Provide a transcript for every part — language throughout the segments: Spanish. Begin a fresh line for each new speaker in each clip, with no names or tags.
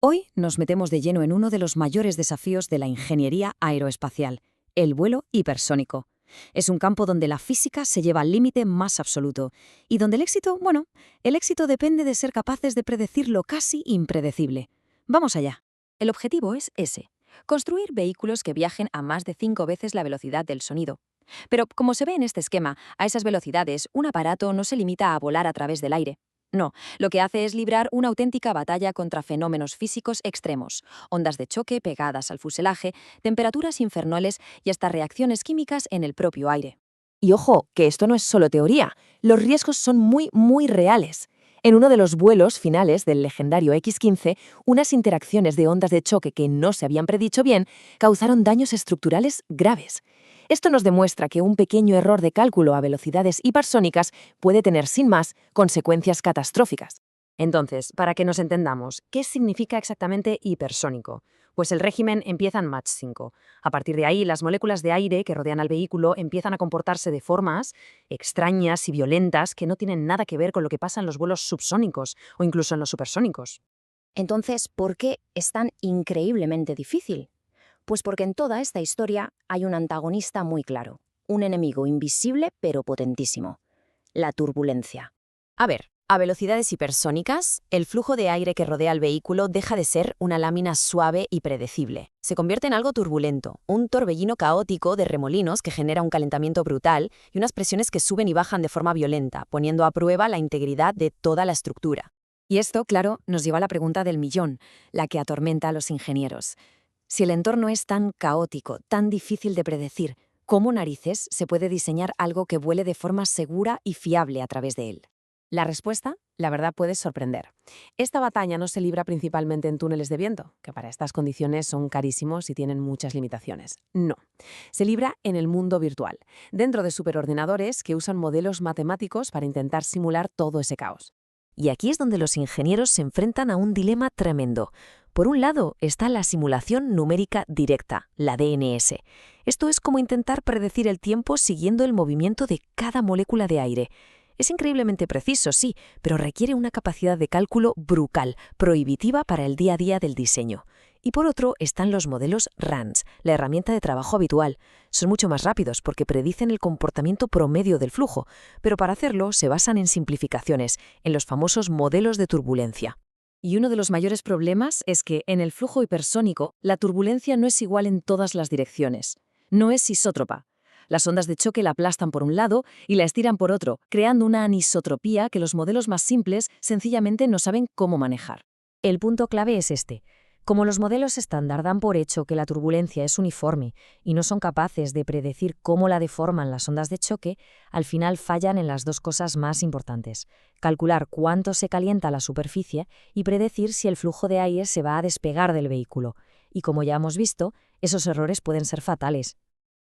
Hoy nos metemos de lleno en uno de los mayores desafíos de la ingeniería aeroespacial, el vuelo hipersónico. Es un campo donde la física se lleva al límite más absoluto y donde el éxito, bueno, el éxito depende de ser capaces de predecir lo casi impredecible. Vamos allá.
El objetivo es ese: construir vehículos que viajen a más de 5 veces la velocidad del sonido. Pero, como se ve en este esquema, a esas velocidades un aparato no se limita a volar a través del aire. No, lo que hace es librar una auténtica batalla contra fenómenos físicos extremos: ondas de choque pegadas al fuselaje, temperaturas infernales y hasta reacciones químicas en el propio aire.
Y ojo, que esto no es solo teoría, los riesgos son muy reales. En uno de los vuelos finales del legendario X-15, unas interacciones de ondas de choque que no se habían predicho bien causaron daños estructurales graves. Esto nos demuestra que un pequeño error de cálculo a velocidades hipersónicas puede tener sin más consecuencias catastróficas.
Entonces, para que nos entendamos, ¿qué significa exactamente hipersónico? Pues el régimen empieza en Mach 5. A partir de ahí, las moléculas de aire que rodean al vehículo empiezan a comportarse de formas extrañas y violentas que no tienen nada que ver con lo que pasa en los vuelos subsónicos o incluso en los supersónicos.
Entonces, ¿por qué es tan increíblemente difícil? Pues porque en toda esta historia hay un antagonista muy claro, un enemigo invisible pero potentísimo: la turbulencia.
A ver, a velocidades hipersónicas, el flujo de aire que rodea al vehículo deja de ser una lámina suave y predecible. Se convierte en algo turbulento, un torbellino caótico de remolinos que genera un calentamiento brutal y unas presiones que suben y bajan de forma violenta, poniendo a prueba la integridad de toda la estructura.
Y esto, claro, nos lleva a la pregunta del millón, la que atormenta a los ingenieros. Si el entorno es tan caótico, tan difícil de predecir, ¿cómo narices se puede diseñar algo que vuele de forma segura y fiable a través de él?
La respuesta, la verdad, puede sorprender. Esta batalla no se libra principalmente en túneles de viento, que para estas condiciones son carísimos y tienen muchas limitaciones. No, se libra en el mundo virtual, dentro de superordenadores que usan modelos matemáticos para intentar simular todo ese caos. Y aquí es donde los ingenieros se enfrentan a un dilema tremendo. Por un lado está la simulación numérica directa, la DNS. Esto es como intentar predecir el tiempo siguiendo el movimiento de cada molécula de aire. Es increíblemente preciso, sí, pero requiere una capacidad de cálculo brutal, prohibitiva para el día a día del diseño. Y por otro están los modelos RANS, la herramienta de trabajo habitual. Son mucho más rápidos porque predicen el comportamiento promedio del flujo, pero para hacerlo se basan en simplificaciones, en los famosos modelos de turbulencia.
Y uno de los mayores problemas es que en el flujo hipersónico la turbulencia no es igual en todas las direcciones. No es isótropa. Las ondas de choque la aplastan por un lado y la estiran por otro, creando una anisotropía que los modelos más simples sencillamente no saben cómo manejar.
El punto clave es este. Como los modelos estándar dan por hecho que la turbulencia es uniforme y no son capaces de predecir cómo la deforman las ondas de choque, al final fallan en las dos cosas más importantes: calcular cuánto se calienta la superficie y predecir si el flujo de aire se va a despegar del vehículo. Y como ya hemos visto, esos errores pueden ser fatales.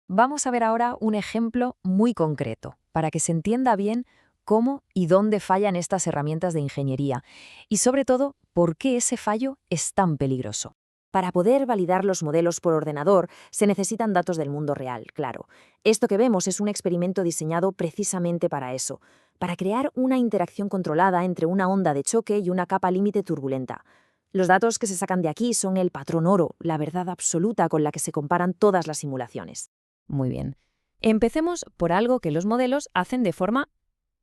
Vamos a ver ahora un ejemplo muy concreto, para que se entienda bien cómo y dónde fallan estas herramientas de ingeniería y, sobre todo, por qué ese fallo es tan peligroso.
Para poder validar los modelos por ordenador, se necesitan datos del mundo real, claro. Esto que vemos es un experimento diseñado precisamente para eso, para crear una interacción controlada entre una onda de choque y una capa límite turbulenta. Los datos que se sacan de aquí son el patrón oro, la verdad absoluta con la que se comparan todas las simulaciones.
Muy bien. Empecemos por algo que los modelos hacen de forma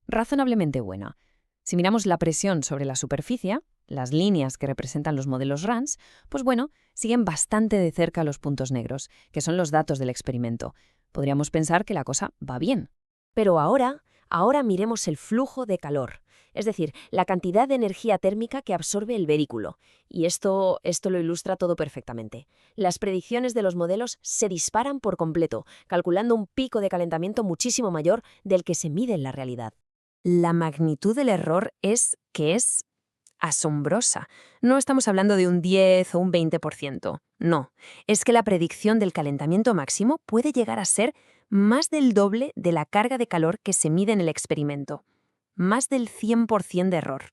razonablemente buena. Si miramos la presión sobre la superficie, las líneas que representan los modelos RANS, pues bueno, siguen bastante de cerca los puntos negros, que son los datos del experimento. Podríamos pensar que la cosa va bien.
Pero ahora miremos el flujo de calor, es decir, la cantidad de energía térmica que absorbe el vehículo. Y esto lo ilustra todo perfectamente. Las predicciones de los modelos se disparan por completo, calculando un pico de calentamiento muchísimo mayor del que se mide en la realidad.
La magnitud del error es asombrosa. No estamos hablando de un 10 o un 20%. No, es que la predicción del calentamiento máximo puede llegar a ser más del doble de la carga de calor que se mide en el experimento. Más del 100% de error.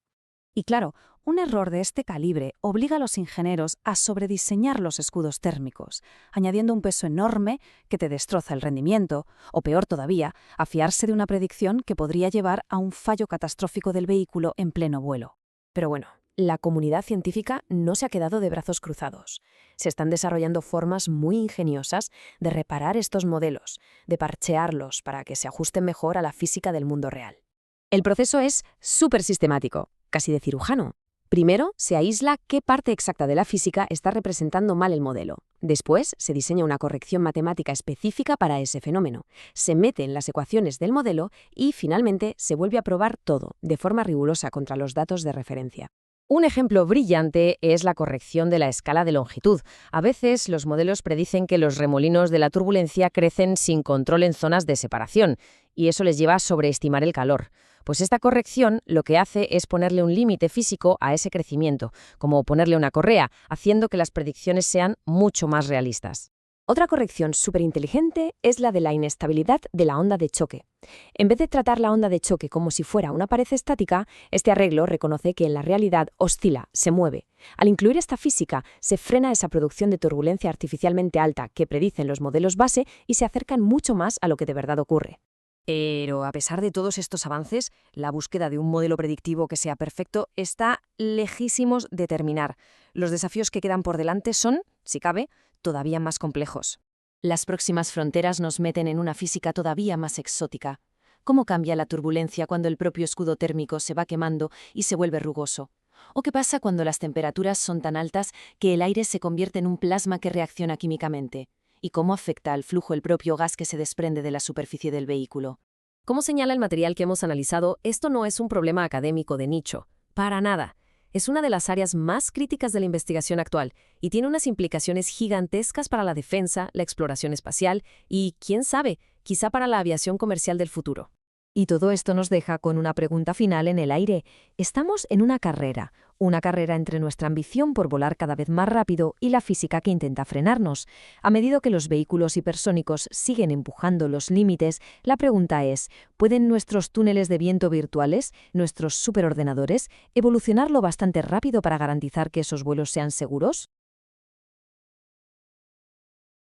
Y claro, un error de este calibre obliga a los ingenieros a sobrediseñar los escudos térmicos, añadiendo un peso enorme que te destroza el rendimiento, o peor todavía, a fiarse de una predicción que podría llevar a un fallo catastrófico del vehículo en pleno vuelo.
Pero bueno,
La comunidad científica no se ha quedado de brazos cruzados. Se están desarrollando formas muy ingeniosas de reparar estos modelos, de parchearlos para que se ajusten mejor a la física del mundo real. El proceso es súper sistemático, casi de cirujano. Primero, se aísla qué parte exacta de la física está representando mal el modelo. Después, se diseña una corrección matemática específica para ese fenómeno. Se mete en las ecuaciones del modelo y, finalmente, se vuelve a probar todo, de forma rigurosa contra los datos de referencia.
Un ejemplo brillante es la corrección de la escala de longitud. A veces los modelos predicen que los remolinos de la turbulencia crecen sin control en zonas de separación, y eso les lleva a sobreestimar el calor. Pues esta corrección lo que hace es ponerle un límite físico a ese crecimiento, como ponerle una correa, haciendo que las predicciones sean mucho más realistas.
Otra corrección súper inteligente es la de la inestabilidad de la onda de choque. En vez de tratar la onda de choque como si fuera una pared estática, este arreglo reconoce que en la realidad oscila, se mueve. Al incluir esta física, se frena esa producción de turbulencia artificialmente alta que predicen los modelos base y se acercan mucho más a lo que de verdad ocurre.
Pero a pesar de todos estos avances, la búsqueda de un modelo predictivo que sea perfecto está lejísimos de terminar. Los desafíos que quedan por delante son, si cabe, todavía más complejos. Las próximas fronteras nos meten en una física todavía más exótica. ¿Cómo cambia la turbulencia cuando el propio escudo térmico se va quemando y se vuelve rugoso? ¿O qué pasa cuando las temperaturas son tan altas que el aire se convierte en un plasma que reacciona químicamente? ¿Y cómo afecta al flujo el propio gas que se desprende de la superficie del vehículo? Como señala el material que hemos analizado, esto no es un problema académico de nicho. Para nada. Es una de las áreas más críticas de la investigación actual y tiene unas implicaciones gigantescas para la defensa, la exploración espacial y, quién sabe, quizá para la aviación comercial del futuro. Y todo esto nos deja con una pregunta final en el aire. Estamos en una carrera entre nuestra ambición por volar cada vez más rápido y la física que intenta frenarnos. A medida que los vehículos hipersónicos siguen empujando los límites, la pregunta es, ¿pueden nuestros túneles de viento virtuales, nuestros superordenadores, evolucionar lo bastante rápido para garantizar que esos vuelos sean seguros?